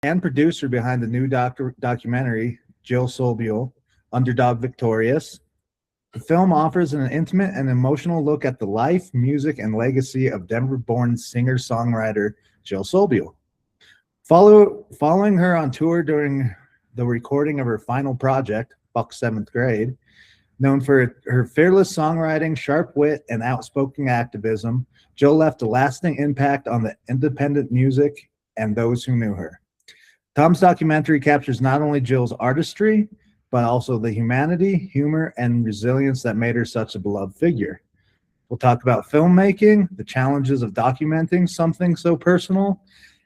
and producer behind the new documentary, Jill Sobule, Underdog Victorious. The film offers an intimate and emotional look at the life, music, and legacy of Denver-born singer-songwriter Jill Sobule. Following her on tour during the recording of her final project, Buck's Seventh Grade, known for her fearless songwriting, sharp wit, and outspoken activism, Jill left a lasting impact on the independent music and those who knew her. Tom's documentary captures not only Jill's artistry, but also the humanity, humor, and resilience that made her such a beloved figure. We'll talk about filmmaking, the challenges of documenting something so personal,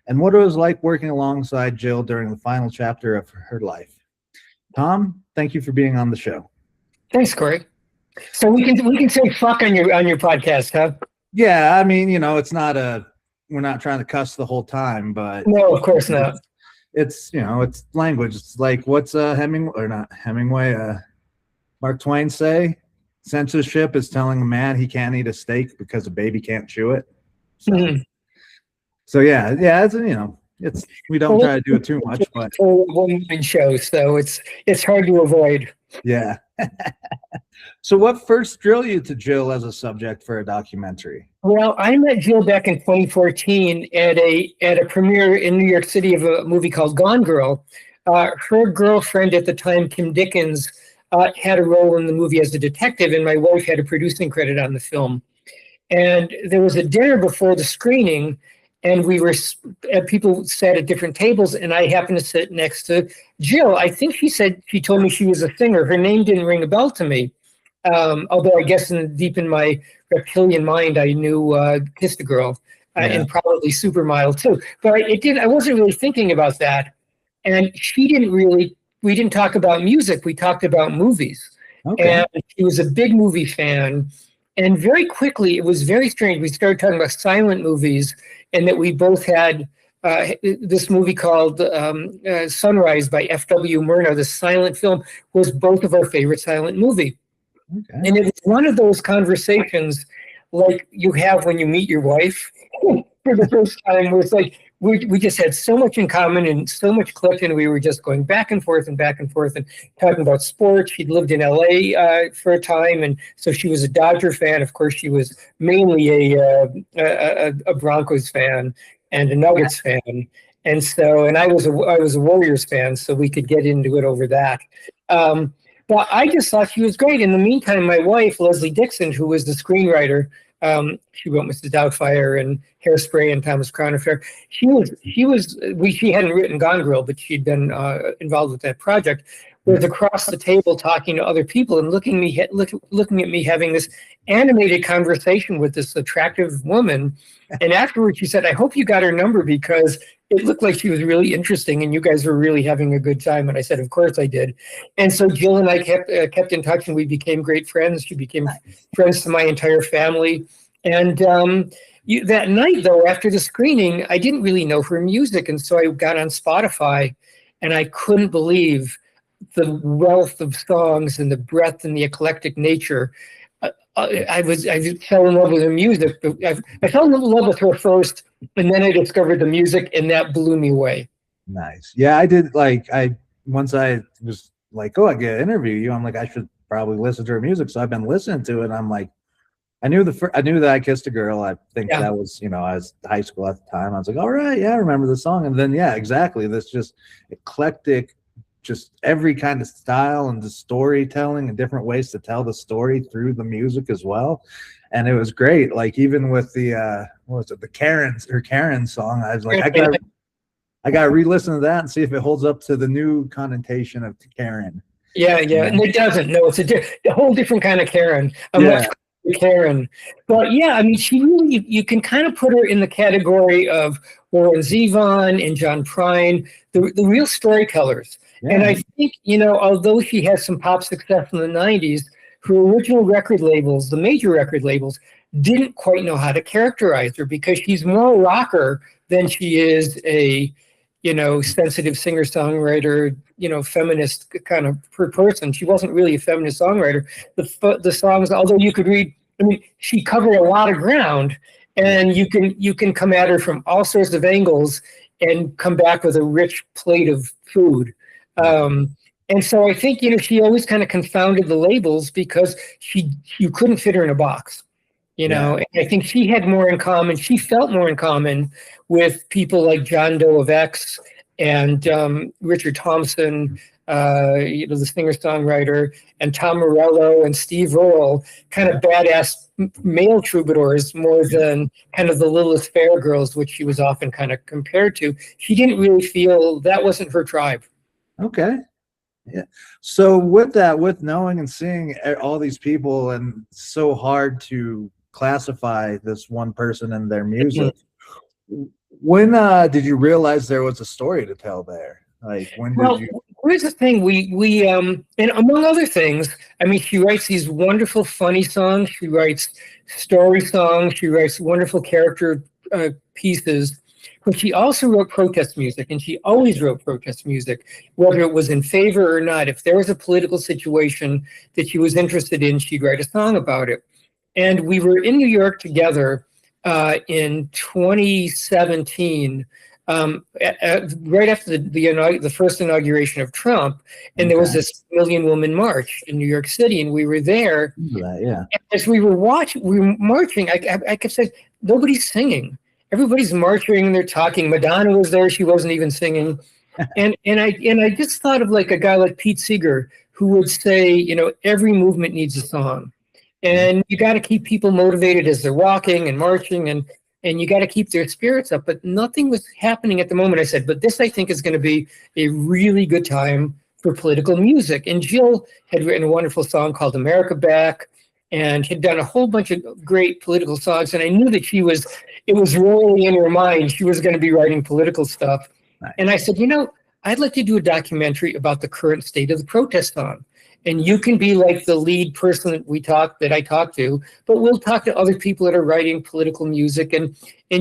and what it was like working alongside Jill during the final chapter of her life. Tom, thank you for being on the show. Thanks, Corey. So we can say fuck on your podcast, huh? Yeah, I mean, it's not we're not trying to cuss the whole time, but no, of course not. It's it's language. It's like what's Mark Twain say? Censorship is telling a man he can't eat a steak because a baby can't chew it. So yeah, it's we don't try to do it too much, but it's a one-man show, so it's hard to avoid. Yeah. So what first drew you to Jill as a subject for a documentary? Well, I met Jill back in 2014 at a premiere in New York City of a movie called Gone Girl. Her girlfriend at the time, Kim Dickens, had a role in the movie as a detective, and my wife had a producing credit on the film. And there was a dinner before the screening, and people sat at different tables, and I happened to sit next to Jill. I think she told me she was a singer. Her name didn't ring a bell to me. Although I guess deep in my reptilian mind, I knew Kiss the Girl and probably Super Mild too. But I wasn't really thinking about that. And we didn't talk about music. We talked about movies. Okay. And she was a big movie fan. And very quickly, it was very strange. We started talking about silent movies, and that we both had this movie called Sunrise by F.W. Murnau. The silent film was both of our favorite silent movie. Okay. And it was one of those conversations like you have when you meet your wife for the first time, where it's like we just had so much in common and so much clicked, and we were just going back and forth and talking about sports. She'd lived in LA for a time, and so she was a Dodger fan. Of course, she was mainly a Broncos fan and a Nuggets fan, and I was a Warriors fan, so we could get into it over that. But I just thought she was great. In the meantime, my wife, Leslie Dixon, who was the screenwriter, she wrote Mrs. Doubtfire and Hairspray and Thomas Crown Affair. She hadn't written Gone Girl, but she'd been involved with that project. Was across the table talking to other people and looking at me having this animated conversation with this attractive woman. And afterwards, she said, "I hope you got her number because it looked like she was really interesting and you guys were really having a good time." And I said, "Of course I did." And so Jill and I kept in touch, and we became great friends. She became friends to my entire family. And that night, though, after the screening, I didn't really know her music, and so I got on Spotify, and I couldn't believe the wealth of songs and the breadth and the eclectic nature. I fell in love with her music. I fell in love with her first, and then I discovered the music, and that blew me away. Nice. Yeah, I did. Once I was like, oh, I get to interview you, I'm like, I should probably listen to her music. So I've been listening to it. And I'm like, I knew that I Kissed a Girl. I think that was, I was high school at the time. I was like, all right, yeah, I remember the song. And then, yeah, exactly. This just eclectic, just every kind of style and the storytelling and different ways to tell the story through the music as well. And it was great. Like even with the Karen song, I was like, I got to re-listen to that and see if it holds up to the new connotation of Karen. Yeah. And it doesn't. No, it's a whole different kind of Karen. Karen. But yeah, I mean, she really, you can kind of put her in the category of Warren Zevon and John Prine, the real storytellers. Yeah. And I think, although she has some pop success in the 90s, her original record labels, the major record labels, didn't quite know how to characterize her because she's more a rocker than she is a, sensitive singer-songwriter, feminist kind of person. She wasn't really a feminist songwriter. The songs, although you could read, she covered a lot of ground, and you can come at her from all sorts of angles and come back with a rich plate of food. And so I think, she always kind of confounded the labels because you couldn't fit her in a box. And I think she had more in common. She felt more in common with people like John Doe of X and Richard Thompson, the singer-songwriter, and Tom Morello and Steve Earle, kind of badass male troubadours more than kind of the Lilith Fair girls, which she was often kind of compared to. She didn't really feel that wasn't her tribe. Okay. Yeah. So with knowing and seeing all these people, and so hard to classify this one person and their music, when did you realize there was a story to tell there? Like, when did you? Here's the thing. We and among other things, I mean, she writes these wonderful, funny songs. She writes story songs. She writes wonderful character pieces. But she also wrote protest music, and she always wrote protest music, whether it was in favor or not. If there was a political situation that she was interested in, she'd write a song about it. And we were in New York together in 2017, right after the first inauguration of Trump, and there was this Million Woman March in New York City, and we were there. Yeah. As we were marching, I kept saying, nobody's singing. Everybody's marching and they're talking. Madonna was there; she wasn't even singing. And I just thought of like a guy like Pete Seeger, who would say, every movement needs a song, and you got to keep people motivated as they're walking and marching, and you got to keep their spirits up. But nothing was happening at the moment. I said, but this, I think, is going to be a really good time for political music. And Jill had written a wonderful song called "America Back," and had done a whole bunch of great political songs. And I knew that it was rolling in her mind. She was going to be writing political stuff. Nice. And I said, I'd like to do a documentary about the current state of the protest song. And you can be like the lead person that I talk to, but we'll talk to other people that are writing political music and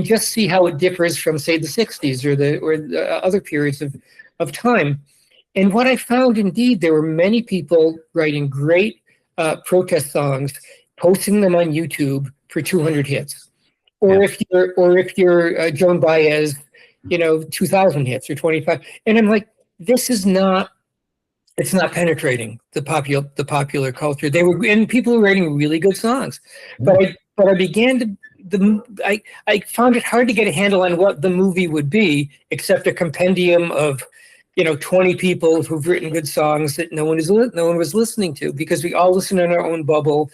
just see how it differs from, say, the 60s or the other periods of time. And what I found, indeed, there were many people writing great protest songs, posting them on YouTube for 200 hits. Or if you're Joan Baez, 2,000 hits or 25. And I'm like, it's not penetrating the popular culture. And people were writing really good songs, but I began to I found it hard to get a handle on what the movie would be, except a compendium of 20 people who've written good songs that no one was listening to, because we all listen in our own bubble.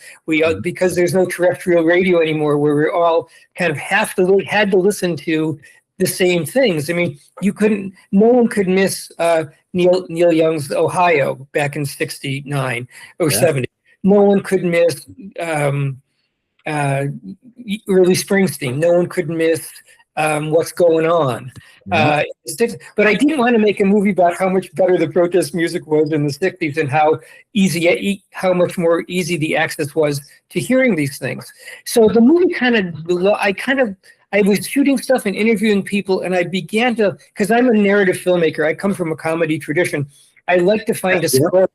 Because there's no terrestrial radio anymore, where we're all kind of had to listen to the same things. I mean, no one could miss Neil Young's Ohio back in '69 or '70. No one could miss early Springsteen. No one could miss What's Going On. But I didn't want to make a movie about how much better the protest music was in the 60s and how much more easy the access was to hearing these things. So the movie I was shooting stuff and interviewing people, and I began to, because I'm a narrative filmmaker, I come from a comedy tradition. I like to find a story,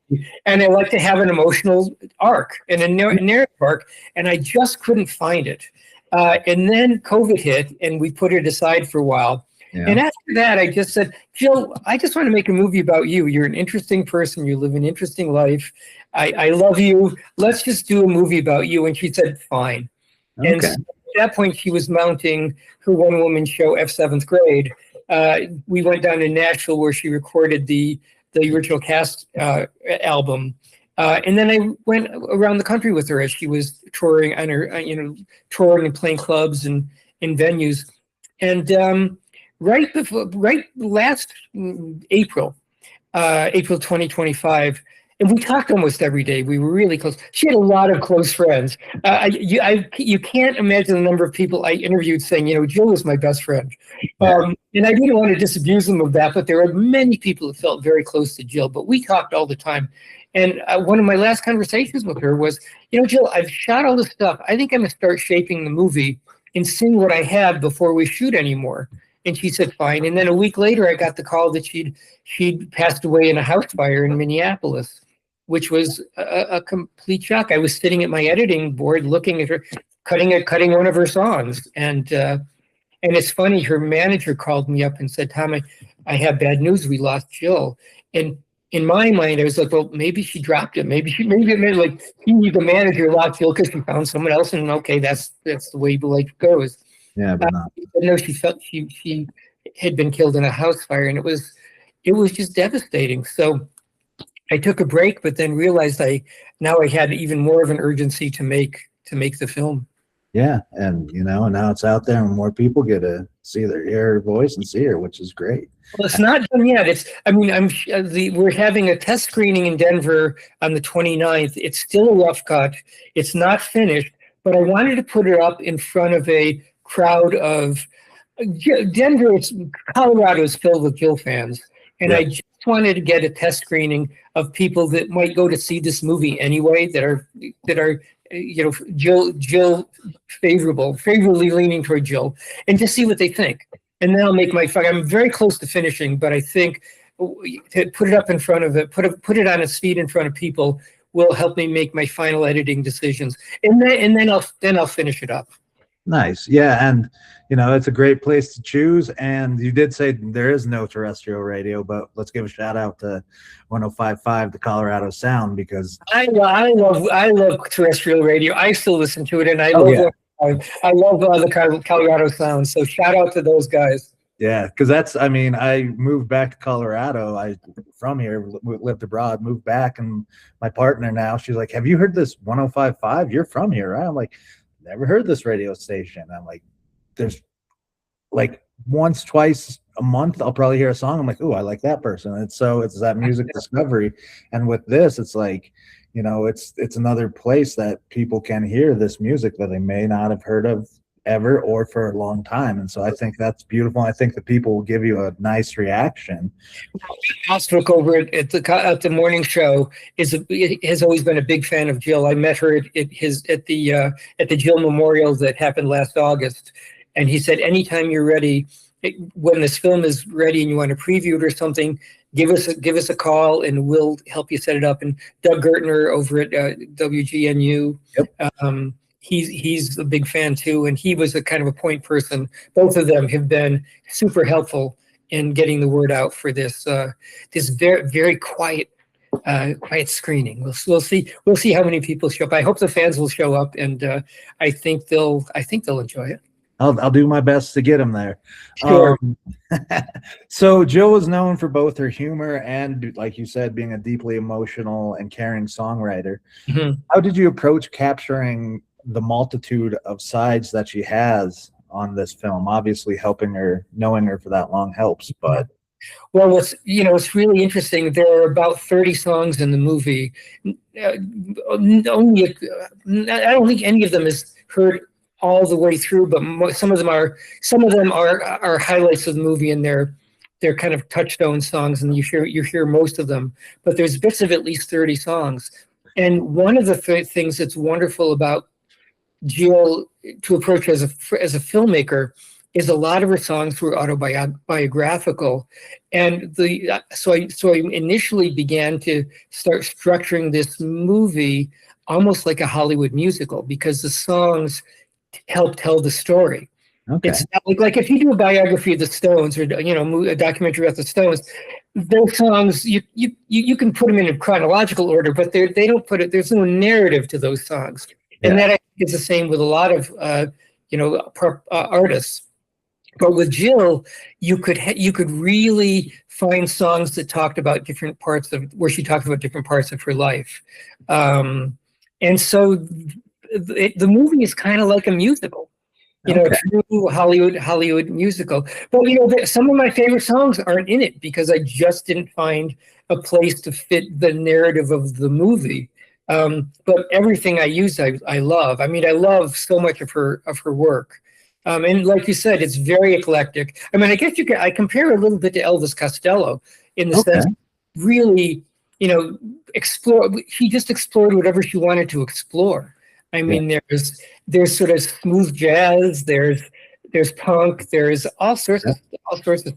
and I like to have an emotional arc and a narrative arc, and I just couldn't find it. And then COVID hit, and we put it aside for a while. Yeah. And after that, I just said, Jill, I just want to make a movie about you. You're an interesting person. You live an interesting life. I love you. Let's just do a movie about you. And she said, fine. Okay. And so at that point, she was mounting her one-woman show, F 7th Grade. We went down to Nashville, where she recorded the original cast album. And then I went around the country with her as she was touring on her, touring and playing clubs and in venues. And right last April 2025, and we talked almost every day. We were really close. She had a lot of close friends. You can't imagine the number of people I interviewed saying, Jill was my best friend. And I didn't want to disabuse them of that, but there are many people that felt very close to Jill. But we talked all the time. And one of my last conversations with her was, Jill, I've shot all this stuff. I think I'm going to start shaping the movie and seeing what I have before we shoot anymore. And she said, fine. And then a week later, I got the call that she'd passed away in a house fire in Minneapolis, which was a complete shock. I was sitting at my editing board looking at her, cutting one of her songs. And And it's funny, her manager called me up and said, Tom, I have bad news. We lost Jill. And in my mind, I was like, well, maybe she dropped it. Maybe it meant like the manager lost Jill because she found someone else. And okay, that's the way life goes. Yeah, but not. But no, she felt she had been killed in a house fire, and it was just devastating. So I took a break, but then realized now I had even more of an urgency to make the film. Yeah, and now it's out there, and more people get to hear her voice and see her, which is great. Well, it's not done yet. We're having a test screening in Denver on the 29th. It's still a rough cut. It's not finished, but I wanted to put it up in front of a crowd of Denver. Colorado is filled with Jill fans, and Yeah. I just wanted to get a test screening of people that might go to see this movie anyway, that are Jill favorably leaning toward Jill, and just see what they think. And then I'll make I'm very close to finishing, but I think to put it up in front of put it on its feet in front of people will help me make my final editing decisions. And then I'll finish it up. Nice. Yeah, and it's a great place to choose. And you did say there is no terrestrial radio, but let's give a shout out to 105.5, the Colorado Sound, because I love terrestrial radio. I still listen to it, and I love the Colorado Sound. So shout out to those guys. Yeah, because I moved back to Colorado. I from here, lived abroad, moved back, and my partner now, she's like, "Have you heard this 105.5? You're from here, right?" I'm like, "Never heard this radio station." I'm like, "There's like once, twice a month, I'll probably hear a song. I'm like, oh, I like that person." And so it's that music discovery. And with this, it's like, it's another place that people can hear this music that they may not have heard of ever or for a long time. And so I think that's beautiful. I think the people will give you a nice reaction. Ostrook over at the morning show has always been a big fan of Jill. I met her at the Jill Memorial that happened last August, and he said, anytime you're ready, when this film is ready and you want to preview it or something, give us a call and we'll help you set it up. And Doug Gertner over at WGNU, Yep. He's a big fan too, and he was a kind of a point person. Both of them have been super helpful in getting the word out for this very, very quiet screening. We'll see how many people show up. I hope the fans will show up, and I think they'll enjoy it. I'll do my best to get them there. Sure. So Jill was known for both her humor and, like you said, being a deeply emotional and caring songwriter. Mm-hmm. How did you approach capturing the multitude of sides that she has on this film? Obviously, knowing her for that long helps, but well, it's really interesting. There are about 30 songs in the movie. I don't think any of them is heard all the way through, but some of them are highlights of the movie, and they're kind of touchstone songs, and you hear most of them. But there's bits of at least 30 songs, and one of the things that's wonderful about Jill to approach as a filmmaker is a lot of her songs were autobiographical, and so I initially began to start structuring this movie almost like a Hollywood musical, because the songs help tell the story. okay. It's not like if you do a biography of the Stones, or a documentary about the Stones, those songs you can put them in a chronological order, but they don't put it. There's no narrative to those songs, and that I think is the same with a lot of artists. But with Jill, you could really find songs that talked about different parts of where she talked about different parts of her life, and so the movie is kind of like a musical, true Hollywood musical. But some of my favorite songs aren't in it because I just didn't find a place to fit the narrative of the movie. But everything I use, I love. I love so much of her work. And like you said, it's very eclectic. I guess I compare a little bit to Elvis Costello in the sense, really, explore. She just explored whatever she wanted to explore. There's sort of smooth jazz. There's punk. There's all sorts of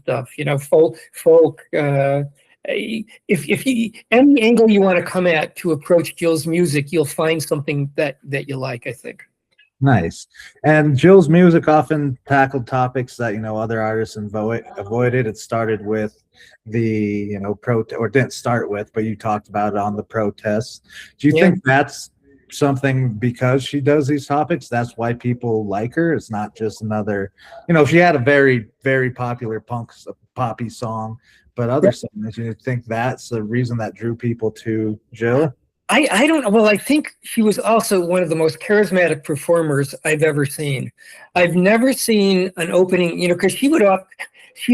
stuff. Folk. If any angle you want to come at to approach Jill's music, you'll find something that you like, I think. Nice. And Jill's music often tackled topics that, other artists avoided. It started with the, or didn't start with, but you talked about it on the protests. Do you Yeah. think that's something because she does these topics? That's why people like her? It's not just another, she had a very, very popular poppy song, but other songs, you think that's the reason that drew people to Jill? I don't know. Well, I think she was also one of the most charismatic performers I've ever seen. I've never seen an opening, because she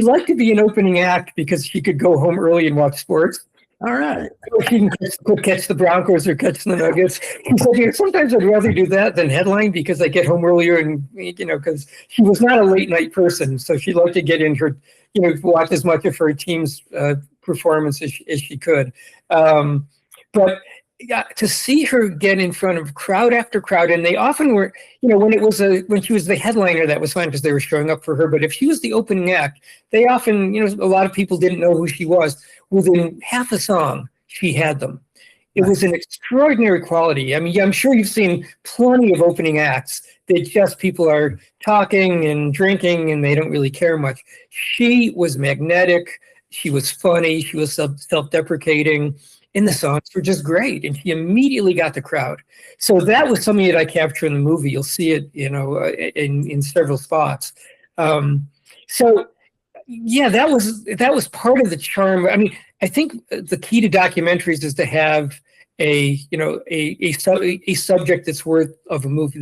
liked to be an opening act because she could go home early and watch sports. All right. Or she can catch the Broncos or catch the Nuggets. She said, sometimes I'd rather do that than headline because I get home earlier and, because she was not a late night person. So she liked to get in her, watch as much of her team's performance as she could. But yeah, to see her get in front of crowd after crowd, and they often were, when she was the headliner, that was fine because they were showing up for her. But if she was the opening act, they often, a lot of people didn't know who she was. Within half a song, she had them. It was an extraordinary quality. I mean, I'm sure you've seen plenty of opening acts that just people are talking and drinking and they don't really care much. She was magnetic. She was funny. She was self-deprecating. And the songs were just great. And she immediately got the crowd. So that was something that I capture in the movie. You'll see it, in several spots. So yeah, that was part of the charm. I mean, I think the key to documentaries is to have a subject that's worthy of a movie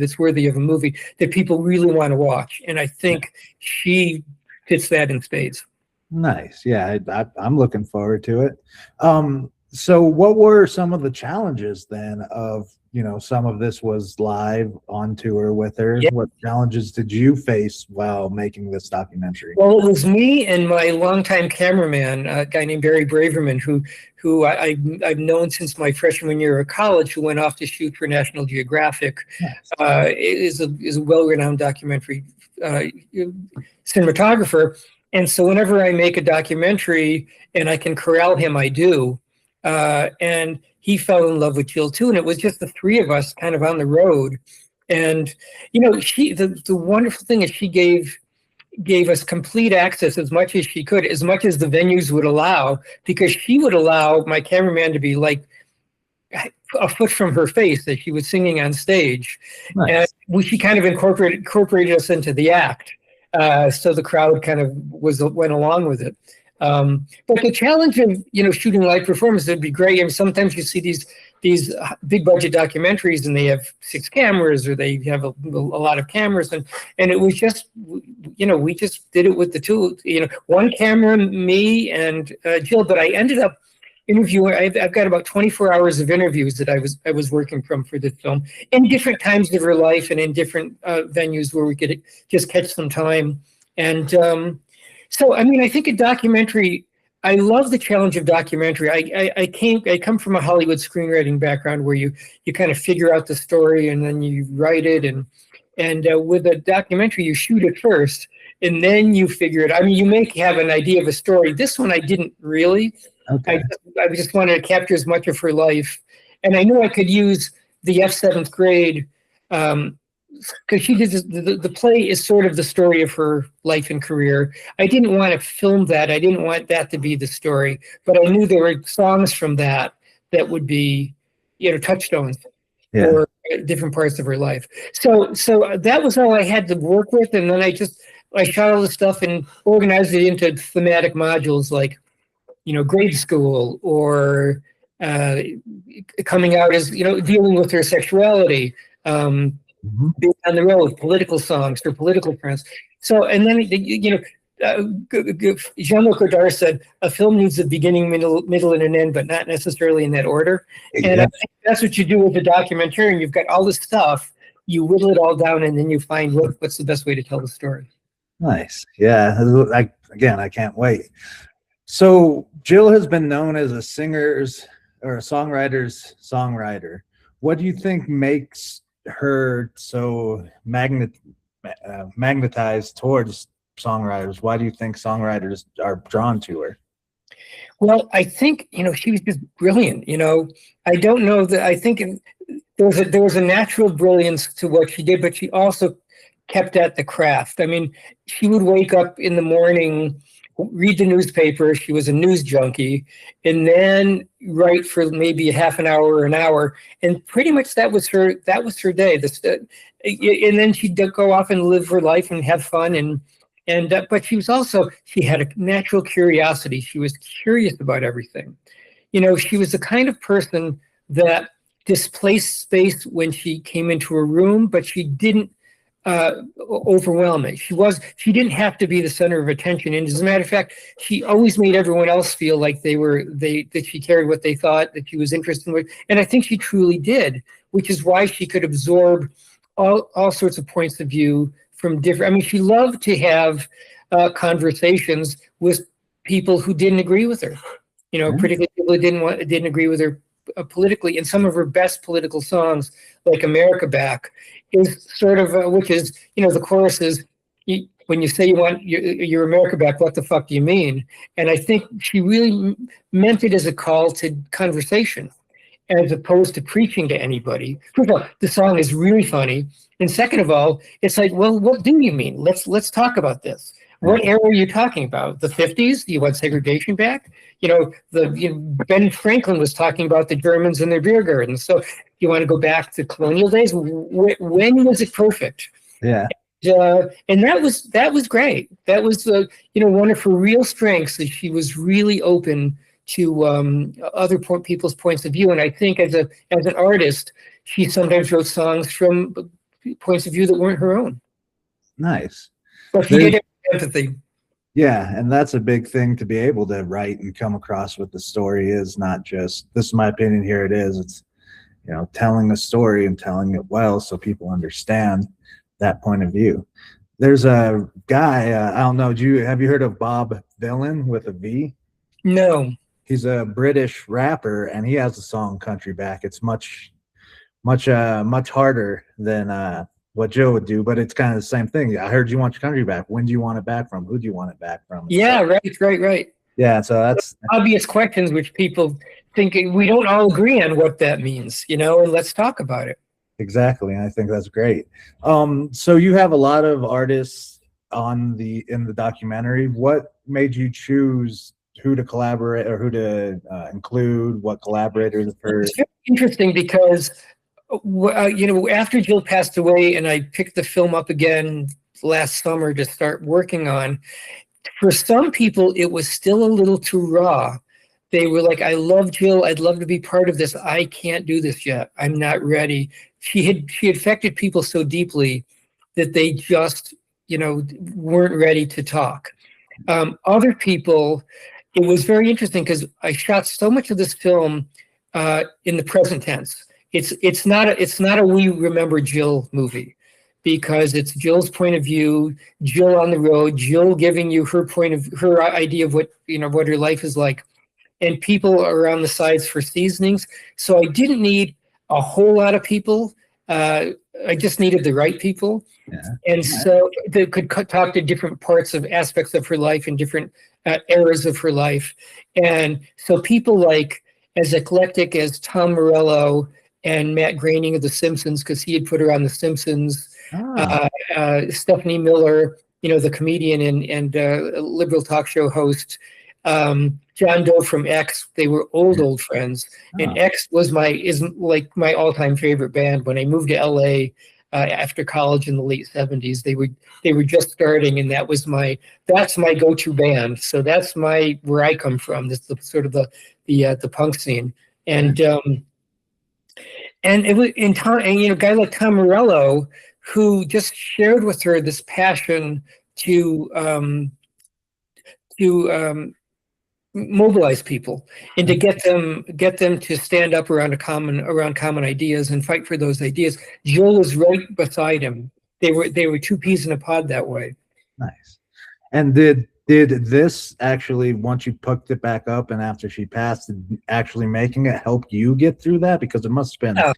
that people really want to watch. And I think she fits that in spades. Nice. Yeah, I'm looking forward to it. So what were some of the challenges then of, some of this was live on tour with her? Yeah. What challenges did you face while making this documentary? Well, it was me and my longtime cameraman, a guy named Barry Braverman, who I've known since my freshman year of college, who went off to shoot for National Geographic. Nice. Is a well-renowned documentary cinematographer. And so whenever I make a documentary and I can corral him, I do. And he fell in love with Jill too. And it was just the three of us kind of on the road. And, the wonderful thing is she gave us complete access as much as she could, as much as the venues would allow, because she would allow my cameraman to be like a foot from her face as she was singing on stage. Nice. And she kind of incorporated us into the act. So the crowd kind of went along with it. But the challenge of, shooting live performances would be great. And sometimes you see these big budget documentaries and they have 6 cameras or they have a lot of cameras. And it was just, we just did it with the two, one camera, me and Jill, but I ended up interviewing. I've got about 24 hours of interviews that I was working from for this film in different times of her life and in different venues where we could just catch some time. And so, I mean, I think a documentary, I love the challenge of documentary. I come from a Hollywood screenwriting background where you kind of figure out the story and then you write it. And with a documentary, you shoot it first and then you figure it. I mean, you may have an idea of a story. This one, I didn't really. Okay. I just wanted to capture as much of her life. And I knew I could use the F7th grade because she did the play is sort of the story of her life and career. I didn't want to film that. I didn't want that to be the story, but I knew there were songs from that would be, touchstones for different parts of her life. So that was all I had to work with. And then I shot all the stuff and organized it into thematic modules like, grade school or coming out as, dealing with her sexuality, being on the road, political songs for political trends. So, and then, Jean-Luc Godard said, a film needs a beginning, middle, and an end, but not necessarily in that order. And I think that's what you do with a documentarian. You've got all this stuff, you whittle it all down, and then you find what's the best way to tell the story. Nice. Yeah. I can't wait. So Jill has been known as a singer's or a songwriter's songwriter. What do you think makes her so magnetized towards songwriters? Why do you think songwriters are drawn to her? Well, I think, she was just brilliant. I don't know that I think there was a natural brilliance to what she did, but she also kept at the craft. I mean, she would wake up in the morning, read the newspaper. She was a news junkie, and then write for maybe a half an hour or an hour, and pretty much that was her day. And then she'd go off and live her life and have fun, but she had a natural curiosity. She was curious about everything. You know, she was the kind of person that displaced space when she came into a room, but she didn't overwhelm it. She didn't have to be the center of attention. And as a matter of fact, she always made everyone else feel like that she cared what they thought, that she was interested in. And I think she truly did, which is why she could absorb all sorts of points of view from different. I mean, she loved to have conversations with people who didn't agree with her. You know, particularly people who didn't agree with her politically. And some of her best political songs, like "America Back," is sort of which is, you know, the chorus is, when you say you want your America back, what the fuck do you mean? And I think she really meant it as a call to conversation, as opposed to preaching to anybody. First of all, the song is really funny, and second of all, it's like, well, what do you mean? Let's talk about this. What era are you talking about? The 50s? Do you want segregation back? You know, Ben Franklin was talking about the Germans and their beer gardens. So you want to go back to colonial days? When was it perfect? Yeah. And that was great. That was one of her real strengths, is she was really open to other people's points of view. And I think as an artist, she sometimes wrote songs from points of view that weren't her own. Nice. But she did have empathy. Yeah, and that's a big thing to be able to write and come across with the story, is not just, this is my opinion, here it is. It's, you know, telling a story and telling it well so people understand that point of view. There's a guy, I don't know, have you heard of Bob Dylan with a V? No. He's a British rapper, and he has a song "Country Back." It's much harder than what Joe would do, but it's kind of the same thing. I heard you want your country back. When do you want it back from? Who do you want it back from? Yeah, right. Yeah, so that's obvious questions which people think we don't all agree on what that means, you know, and let's talk about it. Exactly. I think that's great. So you have a lot of artists in the documentary. What made you choose who to collaborate or who to include, what collaborators? It's very interesting because after Jill passed away and I picked the film up again last summer to start working on, for some people it was still a little too raw. They were like, I love Jill, I'd love to be part of this. I can't do this yet. I'm not ready. She affected people so deeply that they just, weren't ready to talk. Other people, it was very interesting because I shot so much of this film in the present tense. It's not a We Remember Jill movie, because it's Jill's point of view, Jill on the road, Jill giving you her idea of what her life is like, and people are on the sides for seasonings. So I didn't need a whole lot of people. I just needed the right people. Yeah. And so they could talk to different aspects of her life and different eras of her life. And so people like as eclectic as Tom Morello and Matt Groening of The Simpsons, because he had put her on The Simpsons. Stephanie Miller, the comedian and liberal talk show host. John Doe from X. They were old friends, and X is like my all-time favorite band. When I moved to LA after college in the late '70s, they were just starting, and that's my go-to band. So that's where I come from. This the sort of the punk scene, and it was a guy like Tom Morello, who just shared with her this passion to mobilize people and to get them to stand up around common ideas and fight for those ideas. Jill was right beside him. They were two peas in a pod that way. Nice. And did this actually, once you picked it back up and after she passed, actually making it help you get through that? Because it must have been.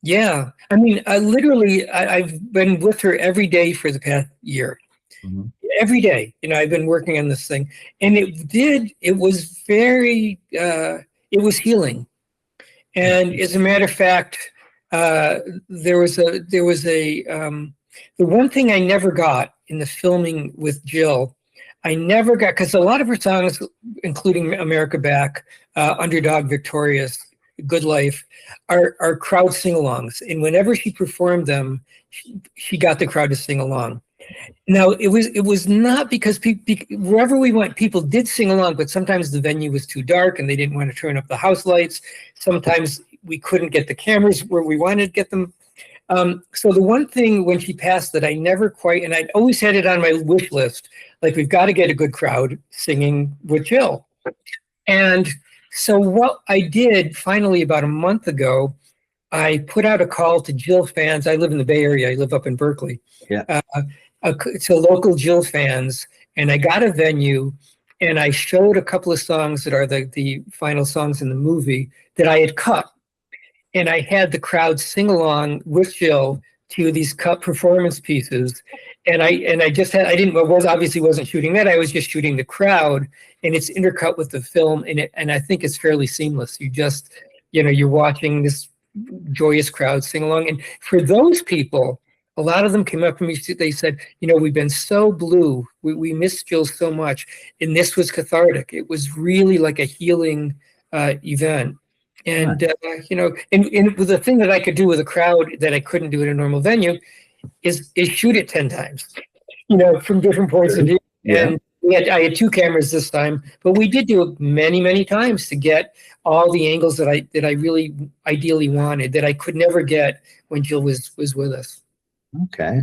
Yeah. I mean, I've been with her every day for the past year. Mm-hmm. Every day, I've been working on this thing, and it was very, it was healing. And as a matter of fact, there was the one thing I never got in the filming with Jill, I never got, because a lot of her songs, including America Back, Underdog Victorious, Good Life, are crowd sing-alongs. And whenever she performed them, she got the crowd to sing along. Now, it was not because wherever we went, people did sing along, but sometimes the venue was too dark and they didn't want to turn up the house lights. Sometimes we couldn't get the cameras where we wanted to get them. So the one thing when she passed that I never quite, and I'd always had it on my wish list, like, we've got to get a good crowd singing with Jill. And so what I did finally about a month ago, I put out a call to Jill fans. I live in the Bay Area. I live up in Berkeley. Yeah. To local Jill fans. And I got a venue and I showed a couple of songs that are the final songs in the movie that I had cut. And I had the crowd sing along with Jill to these cut performance pieces. And I just had, obviously wasn't shooting that. I was just shooting the crowd, and it's intercut with the film. And I think it's fairly seamless. You just, you're watching this joyous crowd sing along. And for those people, a lot of them came up to me. They said, we've been so blue. We missed Jill so much. And this was cathartic. It was really like a healing event. And, and the thing that I could do with a crowd that I couldn't do at a normal venue is shoot it 10 times, from different points of view. Yeah. And I had 2 cameras this time, but we did do it many, many times to get all the angles that I really ideally wanted, that I could never get when Jill was with us. Okay.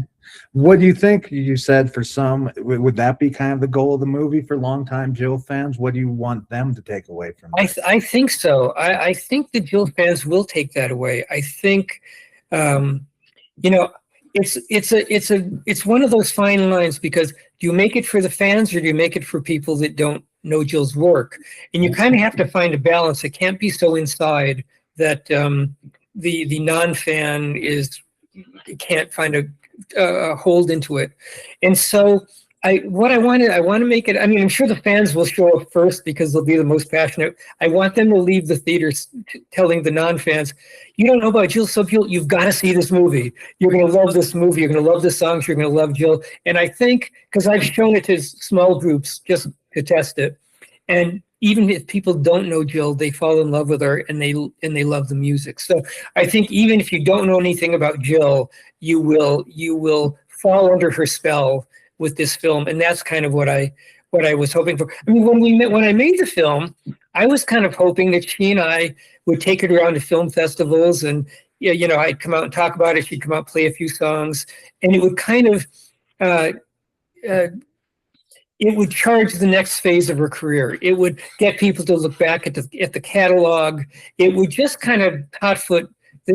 What do you think? You said for some, would that be kind of the goal of the movie for longtime Jill fans? What do you want them to take away from it? I think so. I think the Jill fans will take that away. I think, it's one of those fine lines, because do you make it for the fans or do you make it for people that don't know Jill's work? And you kind of have to find a balance. It can't be so inside that the non-fan can't find a hold into it. And so I want to make it, I'm sure the fans will show up first because they'll be the most passionate. I want them to leave the theater telling the non-fans, you don't know about Jill Sobule, you've got to see this movie. You're going to love this movie. You're going to love the songs. You're going to love Jill. And I think, because I've shown it to small groups just to test it, and even if people don't know Jill, they fall in love with her and they love the music. So I think even if you don't know anything about Jill, you will fall under her spell with this film. And that's kind of what I was hoping for. When I made the film, I was kind of hoping that she and I would take it around to film festivals, and I'd come out and talk about it. She'd come out, play a few songs, and it would kind of it would charge the next phase of her career. It would get people to look back at the catalog. It would just kind of hotfoot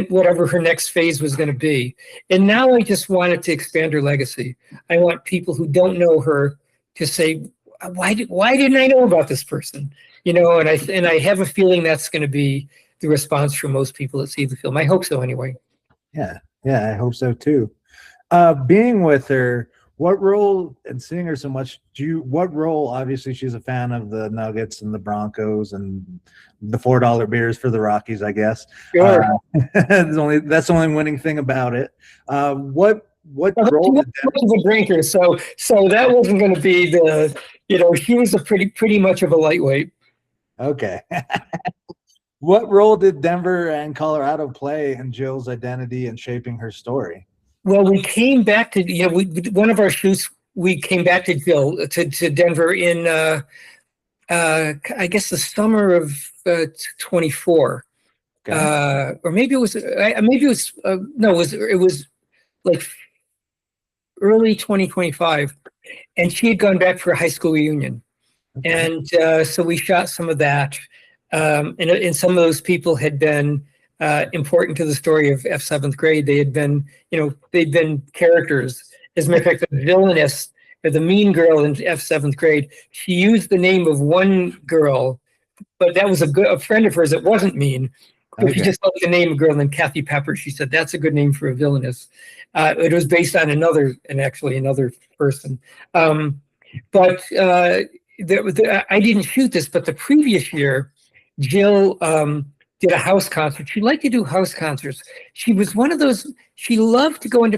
whatever her next phase was going to be. And now I just wanted to expand her legacy. I want people who don't know her to say, why didn't I know about this person? And I have a feeling that's going to be the response from most people that see the film. I hope so anyway. Yeah, I hope so too. Being with her, what role, and seeing her so much, what role, obviously she's a fan of the Nuggets and the Broncos and the $4 beers for the Rockies, I guess. Sure. That's the only winning thing about it. What role did that was a drinker, so that wasn't going to be the, she was a pretty much of a lightweight. Okay. What role did Denver and Colorado play in Jill's identity and shaping her story? Well, we came back to, one of our shoots, we came back to Jill, to Denver in, I guess, the summer of 24. Okay. Or maybe it was like early 2025. And she had gone back for a high school reunion. Okay. And so we shot some of that. And some of those people had been important to the story of F7th grade. They had been, they'd been characters. As a matter of fact, the villainess, the mean girl in F7th grade, she used the name of one girl, but that was a friend of hers that wasn't mean. Okay. She just liked the name of girl named Kathy Pepper. She said, that's a good name for a villainess. It was based on another person. But I didn't shoot this, but the previous year, Jill did a house concert. She liked to do house concerts. She was one of those, she loved to go into,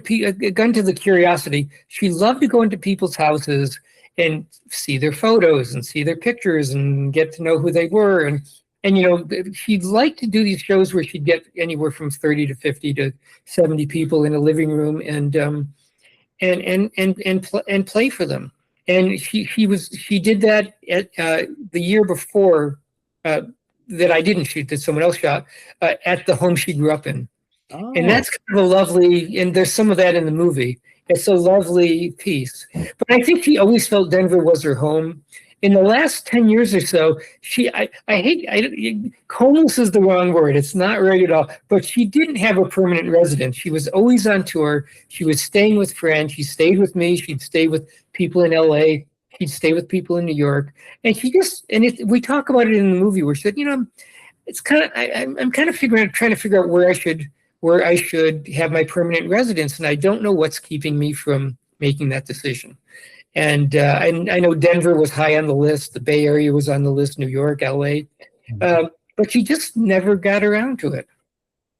gun to the curiosity, she loved to go into people's houses and see their photos and see their pictures and get to know who they were. And you know, she'd like to do these shows where she'd get anywhere from 30 to 50 to 70 people in a living room and play for them. And she did that at the year before that I didn't shoot, that someone else shot, at the home she grew up in. Oh. And that's kind of a lovely, and there's some of that in the movie. It's a lovely piece. But I think she always felt Denver was her home. In the last 10 years or so, homeless is the wrong word. It's not right at all. But she didn't have a permanent residence. She was always on tour. She was staying with friends. She stayed with me. She'd stay with people in LA. She'd stay with people in New York. And we talk about it in the movie where she said, you know, it's kind of, I'm kind of trying to figure out where I should have my permanent residence. And I don't know what's keeping me from making that decision. And I know Denver was high on the list. The Bay Area was on the list, New York, LA. But she just never got around to it.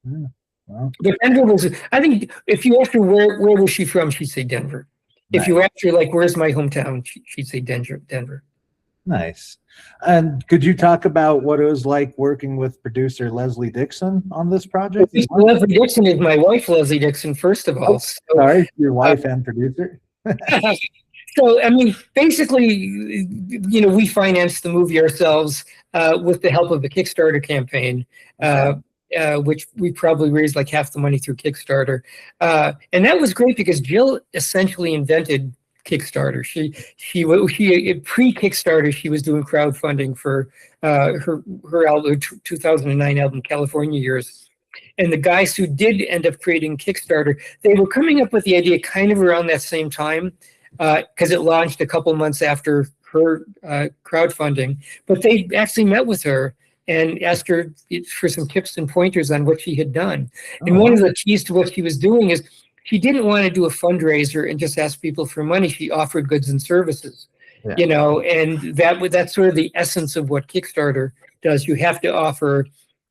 Yeah. Wow. But Denver was, I think if you asked her where was she from, she'd say Denver. If Nice. you asked her, like, where's my hometown, she'd say Denver. Nice. And could you talk about what it was like working with producer Leslie Dixon on this project? Leslie Dixon is my wife, Leslie Dixon, first of all. So, sorry, your wife and producer? So, I mean, basically, you know, we financed the movie ourselves with the help of the Kickstarter campaign, which we probably raised like half the money through Kickstarter. And that was great because Jill essentially invented Kickstarter. She pre-Kickstarter, she was doing crowdfunding for her album, 2009 album, California Years. And the guys who did end up creating Kickstarter, they were coming up with the idea kind of around that same time, because it launched a couple months after her crowdfunding. But they actually met with her and asked her for some tips and pointers on what she had done. And one of the keys to what she was doing is she didn't want to do a fundraiser and just ask people for money. She offered goods and services, you know, and that's sort of the essence of what Kickstarter does. You have to offer,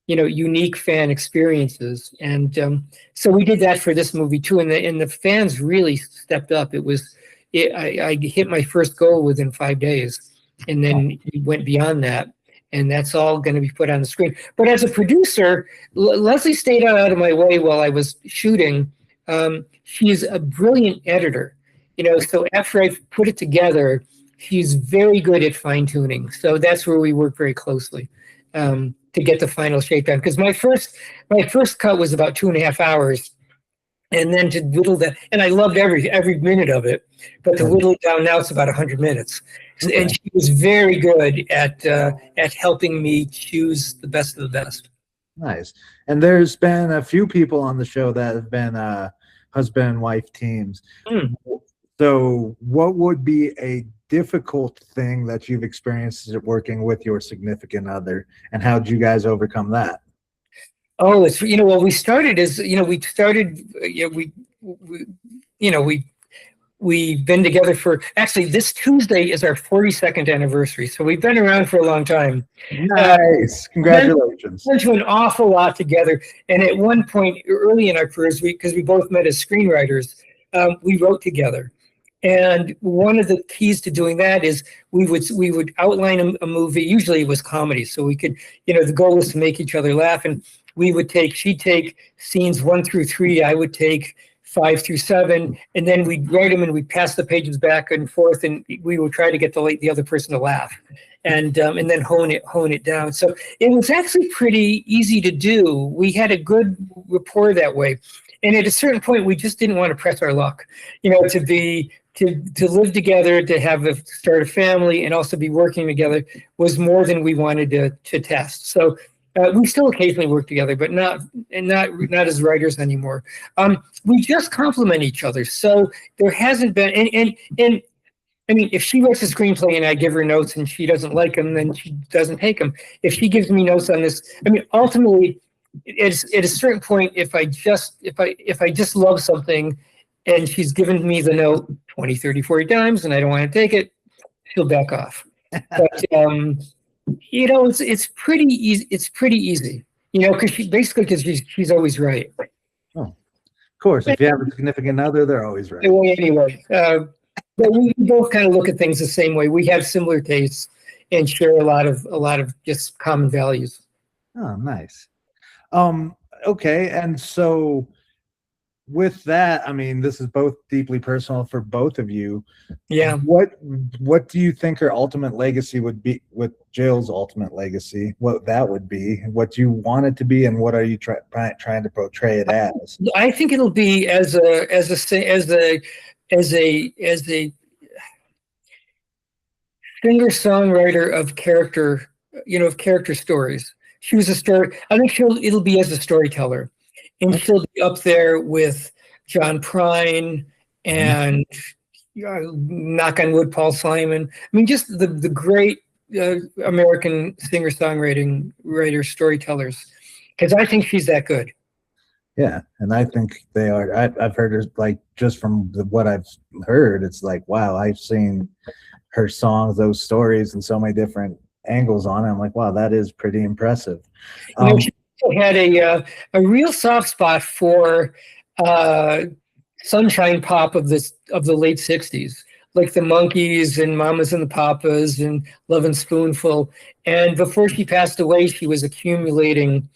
you know, unique fan experiences. And so we did that for this movie too. And the fans really stepped up. I hit my first goal within 5 days, and then we went beyond that. And that's all going to be put on the screen. But as a producer, Leslie stayed out of my way while I was shooting. She's a brilliant editor, you know, so after I put it together, she's very good at fine tuning. So that's where we work very closely to get the final shakedown. Because my first cut was about 2.5 hours. And then to whittle that, and I loved every minute of it, but to whittle it down now, it's about 100 minutes. Okay. And she was very good at helping me choose the best of the best. Nice. And there's been a few people on the show that have been husband and wife teams. So what would be a difficult thing that you've experienced working with your significant other, and how did you guys overcome that? Oh, it's, you know, well, we've been together for, actually this Tuesday is our 42nd anniversary. So we've been around for a long time. Nice. Congratulations. We've been through an awful lot together. And at one point early in our careers, because we both met as screenwriters, we wrote together. And one of the keys to doing that is we would outline a movie. Usually it was comedy. So we could, you know, the goal was to make each other laugh. And she'd take scenes 1 through 3. I would take 5 through 7, and then we'd write them and we'd pass the pages back and forth, and we would try to get the other person to laugh, and then hone it down. So it was actually pretty easy to do. We had a good rapport that way, and at a certain point, we just didn't want to press our luck, you know, to live together, to start a family, and also be working together was more than we wanted to test. So. We still occasionally work together, but not as writers anymore. We just complement each other. So there hasn't been, and I mean, if she writes a screenplay and I give her notes and she doesn't like them, then she doesn't take them. If she gives me notes on this, I mean, ultimately, at a certain point, if I just love something and she's given me the note 20, 30, 40 times and I don't want to take it, she'll back off. But, you know, it's pretty easy. It's pretty easy. Because she's always right. Oh, of course. If you have a significant other, they're always right. Anyway, but we both kind of look at things the same way. We have similar tastes and share a lot of just common values. Oh, nice. Okay, and so with that, I mean, this is both deeply personal for both of you. Yeah. What do you think her ultimate legacy would be? With Jill's ultimate legacy, what that would be? What you want it to be, and what are you trying to portray it as? I think it'll be as a singer-songwriter of character, of character stories. She was a story. I think it'll be as a storyteller, and she'll be up there with John Prine and knock on wood, Paul Simon. I mean, just the great American singer-songwriter storytellers, because I think she's that good. Yeah, and I think they are. I've heard her, like, just from what I've heard, it's like, wow, I've seen her songs, those stories, and so many different angles on it. I'm like, wow, that is pretty impressive. She had a real soft spot for sunshine pop of the late '60s, like the Monkees and Mamas and the Papas and Lovin' Spoonful. And before she passed away, she was accumulating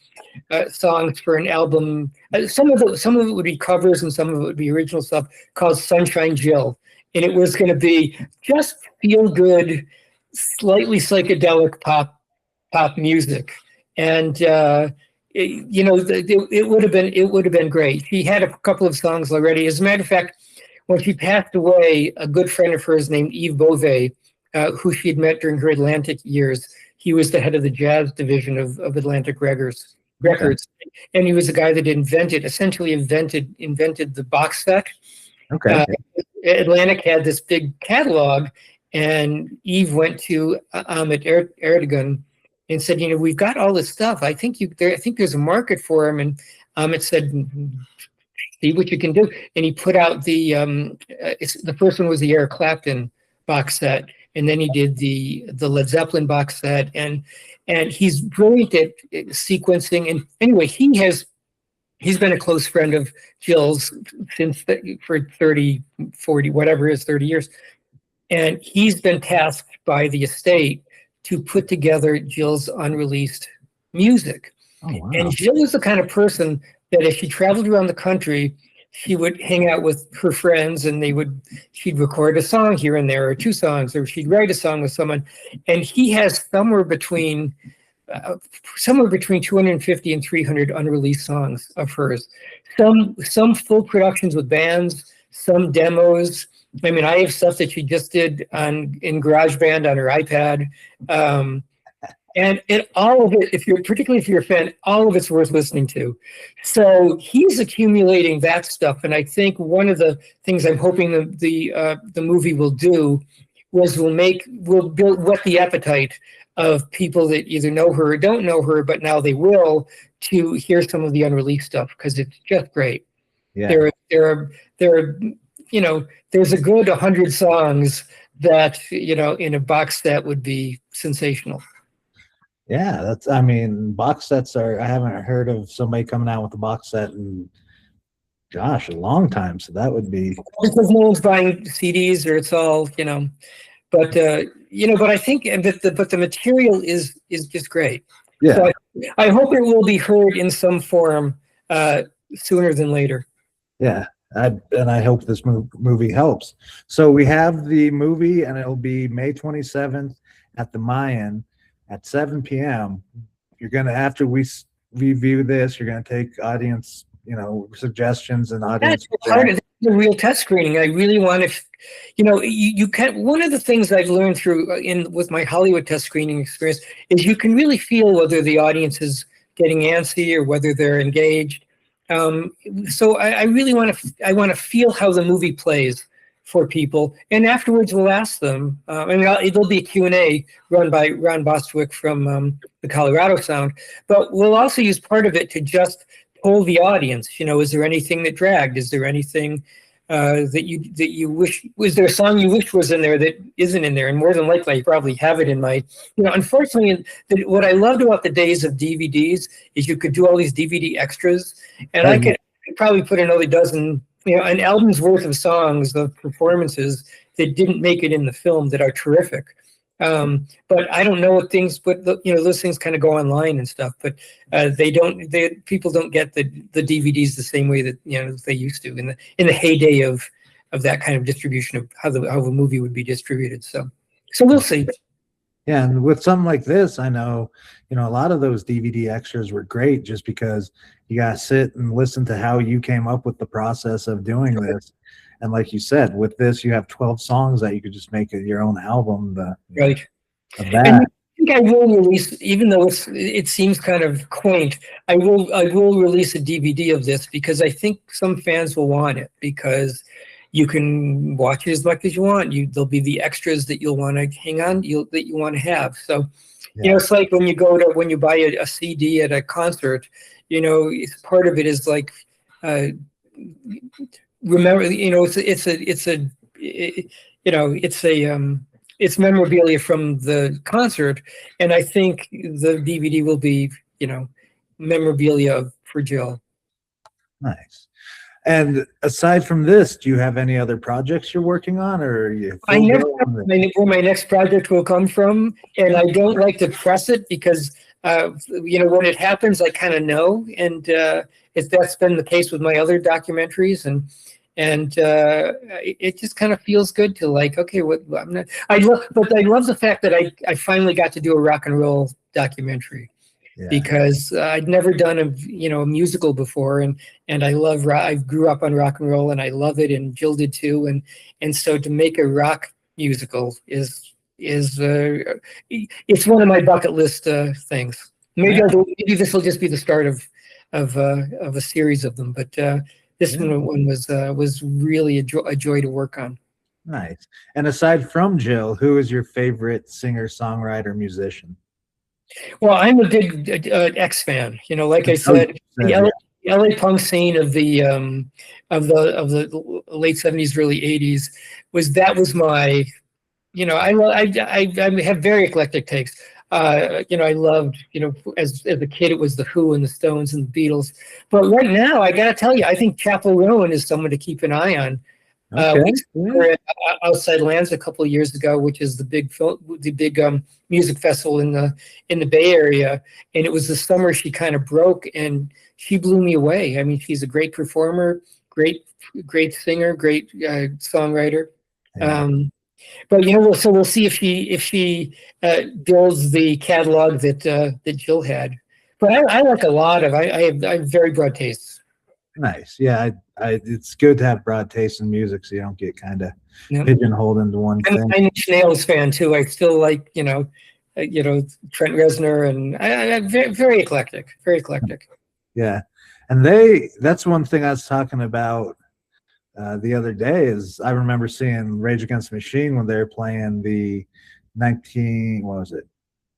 songs for an album. Some of it would be covers, and some of it would be original stuff, called Sunshine Jill. And it was going to be just feel good, slightly psychedelic pop music. And it would have been great. She had a couple of songs already. As a matter of fact, when she passed away, a good friend of hers named Yves Beauvais, who she had met during her Atlantic years, he was the head of the jazz division of Atlantic Records. Okay. And he was the guy that essentially invented the box set. Okay. Atlantic had this big catalog, and Yves went to Ahmet Erdogan and said, we've got all this stuff. I think there's a market for him. And Ahmet said, see what you can do. And he put out the first one was the Eric Clapton box set, and then he did the Led Zeppelin box set, and he's brilliant at sequencing. And anyway, he's been a close friend of Jill's for 30, 40, whatever it is, 30 years. And he's been tasked by the estate to put together Jill's unreleased music. Oh, wow. And Jill was the kind of person that if she traveled around the country, she would hang out with her friends, and she'd record a song here and there, or two songs, or she'd write a song with someone. And he has somewhere between 250 and 300 unreleased songs of hers. Some full productions with bands, some demos. I mean, I have stuff that she just did in GarageBand on her iPad. And all of it, particularly if you're a fan, all of it's worth listening to. So he's accumulating that stuff, and I think one of the things I'm hoping the movie will do will whet the appetite of people that either know her or don't know her, but now they will, to hear some of the unreleased stuff, because it's just great. Yeah. There's a good 100 songs that in a box set would be sensational. Yeah, box sets I haven't heard of somebody coming out with a box set in, gosh, a long time. So that would be, because no one's buying CDs, or it's all, but I think but the material is just great. Yeah. So I hope it will be heard in some form sooner than later. Yeah. I hope this movie helps. So we have the movie, and it'll be May 27th at the Mayan at 7 p.m. You're going to, after we review this, you're going to take audience, suggestions and audience. That's part of the real test screening. I really want to, you can. One of the things I've learned with my Hollywood test screening experience is you can really feel whether the audience is getting antsy or whether they're engaged. So I really want to feel how the movie plays for people, and afterwards we'll ask them. It'll be a Q&A run by Ron Bostwick from the Colorado Sound, but we'll also use part of it to just poll the audience. Is there anything that dragged? Is there anything that you wish was there a song you wish was in there that isn't in there? And more than likely, I probably have it in my. Unfortunately, what I loved about the days of DVDs is you could do all these DVD extras, and I could probably put another dozen, an album's worth of songs, of performances that didn't make it in the film that are terrific. But I don't know what things, but those things kind of go online and stuff, but people don't get the DVDs the same way that, they used to in the heyday of that kind of distribution of how a movie would be distributed. So we'll see. Yeah. And with something like this, I know, a lot of those DVD extras were great just because you got to sit and listen to how you came up with the process of doing this. And like you said, with this, you have 12 songs that you could just make your own album. Right. Of that. And I think I will release, even though it seems kind of quaint, I will release a DVD of this because I think some fans will want it because you can watch it as much as you want. There'll be the extras that you'll want to hang on, that you want to have. So, it's like when you buy a CD at a concert, part of it is like, remember, it's memorabilia from the concert, and I think the DVD will be, memorabilia for Jill. Nice. And aside from this, do you have any other projects you're working on, or I never know where my next project will come from, and I don't like to press it because when it happens, I kind of know, and that's been the case with my other documentaries, and it just kind of feels good to okay, I love the fact that I finally got to do a rock and roll documentary. Yeah. Because I'd never done a musical before, and I grew up on rock and roll, and I love it, and Jill did too, and so to make a rock musical is it's one of my bucket list things. Maybe this will just be the start of a series of them, but this one was really a joy to work on. Nice. And aside from Jill, who is your favorite singer, songwriter, musician? Well, I'm a big X fan. Like I said, the LA punk scene of the late '70s, early '80s was my. I have very eclectic takes. I loved, as a kid, it was the Who and the Stones and the Beatles. But right now, I got to tell you, I think Chapel Roan is someone to keep an eye on. We were at Outside Lands a couple of years ago, which is the big music festival in the Bay Area, and it was the summer she kind of broke, and she blew me away. I mean, she's a great performer, great singer, great songwriter. Yeah. But so we'll see if she builds the catalog that Jill had. But I like a lot of. I have very broad tastes. Nice. Yeah, it's good to have broad taste in music, so you don't get kind of pigeonholed into one thing. I'm a Nails fan too. I still like Trent Reznor, and I'm very, very eclectic. Very eclectic. Yeah, and that's one thing I was talking about the other day. Is I remember seeing Rage Against the Machine when they were playing the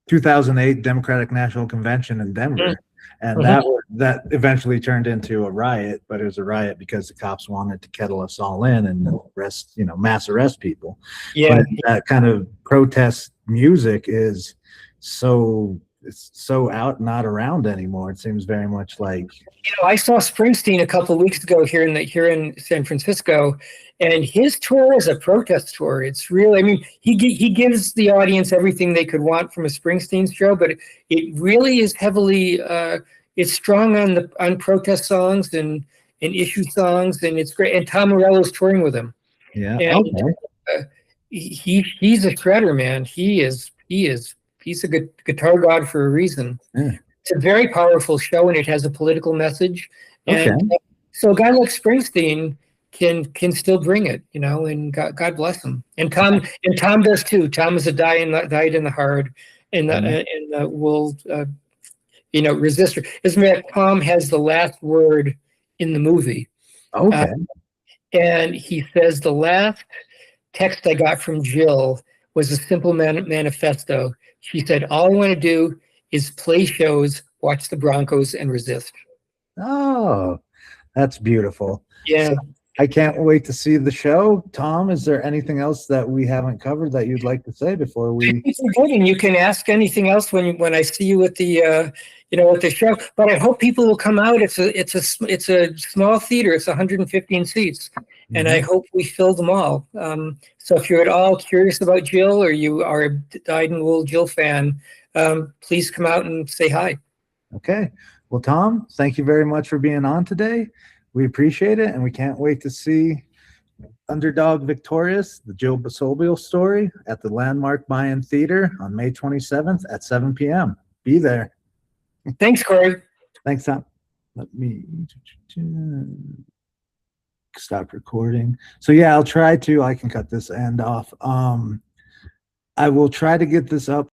2008 Democratic National Convention in Denver. And that eventually turned into a riot, but it was a riot because the cops wanted to kettle us all in and arrest, mass arrest people. Yeah, but that kind of protest music is it's so out, not around anymore. It seems very much like. I saw Springsteen a couple of weeks ago here in San Francisco, and his tour is a protest tour. It's really, I mean, he gives the audience everything they could want from a Springsteen show, but it really is heavily it's strong on protest songs and issue songs, and it's great. And Tom Morello's touring with him. Yeah, and, he's a shredder, man. He's a good guitar god for a reason. Yeah. It's a very powerful show, and it has a political message. And so a guy like Springsteen can still bring it, and God bless him. And Tom does too. Tom is died in the heart, and will resist her. As a matter of fact, Tom has the last word in the movie. Okay. And he says the last text I got from Jill was a simple manifesto. She said, all I want to do is play shows, watch the Broncos, and resist. Oh, that's beautiful. Yeah. I can't wait to see the show. Tom, is there anything else that we haven't covered that you'd like to say before we? Thanks for getting. You can ask anything else when I see you at the at the show. But I hope people will come out. It's a small theater. It's 115 seats, and I hope we fill them all. So if you're at all curious about Jill, or you are a dyed-in-the-wool Jill fan, please come out and say hi. Okay. Well, Tom, thank you very much for being on today. We appreciate it, and we can't wait to see Underdog Victorious, the Jill Sobule story, at the Landmark Mayan Theater on May 27th at 7 p.m. Be there. Thanks, Corey. Thanks, Tom. Let me stop recording. So yeah, I can cut this end off. I will try to get this up